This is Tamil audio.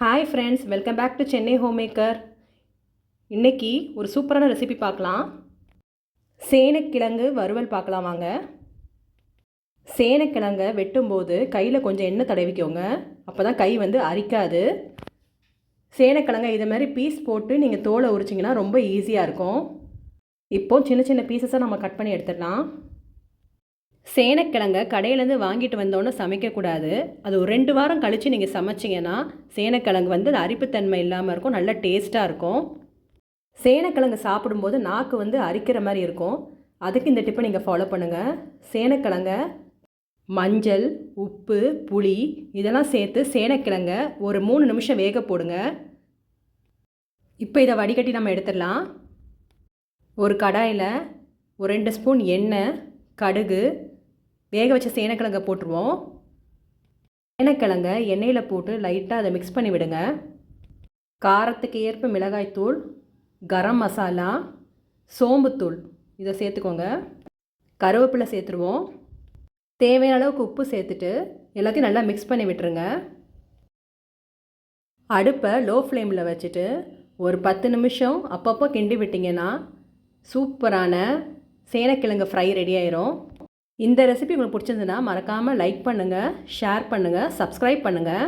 Hi friends, welcome back to Chennai home maker. இன்றைக்கி ஒரு சூப்பரான ரெசிபி பார்க்கலாம். சேனைக்கிழங்கு வறுவல் பார்க்கலாம் வாங்க. சேனைக்கிழங்கை வெட்டும்போது கையில் கொஞ்சம் எண்ணெய் தடவிக்கோங்க, அப்போ தான் கை அரிக்காது. சேனைக்கிழங்கை இதை மாதிரி பீஸ் போட்டு நீங்கள் தோலை உரிச்சிங்கன்னா ரொம்ப ஈஸியாக இருக்கும். இப்போது சின்ன சின்ன பீசஸாக நம்ம கட் பண்ணி எடுத்துடலாம். சேனைக்கிழங்கை கடையிலேருந்து வாங்கிட்டு வந்தோன்னே சமைக்கக்கூடாது. அது ஒரு 2 வாரம் கழித்து நீங்கள் சமைச்சிங்கன்னா சேனைக்கிழங்கு அது அரிப்புத்தன்மை இல்லாமல் இருக்கும், நல்ல டேஸ்ட்டாக இருக்கும். சேனைக்கிழங்கு சாப்பிடும்போது நாக்கு அரிக்கிற மாதிரி இருக்கும். அதுக்கு இந்த டிப்பை நீங்கள் ஃபாலோ பண்ணுங்கள். சேனைக்கிழங்கை மஞ்சள், உப்பு, புளி இதெல்லாம் சேர்த்து சேனைக்கிழங்கை ஒரு 3 நிமிஷம் வேக போடுங்க. இப்போ இதை வடிகட்டி நம்ம எடுத்துடலாம். ஒரு கடாயில் ஒரு 2 ஸ்பூன் எண்ணெய், கடுகு, வேக வச்ச சேனைக்கிழங்கை போட்டுருவோம். சேனைக்கிழங்கை எண்ணெயில் போட்டு லைட்டாக அதை மிக்ஸ் பண்ணி விடுங்க. காரத்துக்கு ஏற்ப மிளகாய்த்தூள், கரம் மசாலா, சோம்புத்தூள் இதை சேர்த்துக்கோங்க. கருவேப்பிலை சேர்த்துருவோம். தேவையான அளவுக்கு உப்பு சேர்த்துட்டு எல்லாத்தையும் நல்லா மிக்ஸ் பண்ணி விட்டுருங்க. அடுப்பை லோ ஃப்ளேமில் வச்சுட்டு ஒரு 10 நிமிஷம் அப்பப்போ கிண்டி விட்டிங்கன்னா சூப்பரான சேனைக்கிழங்கு ஃப்ரை ரெடி ஆயிரும். இந்த ரெசிபி உங்களுக்கு பிடிச்சிருந்துன்னா மறக்காமல் லைக் பண்ணுங்கள், ஷேர் பண்ணுங்கள், சப்ஸ்கிரைப் பண்ணுங்கள்.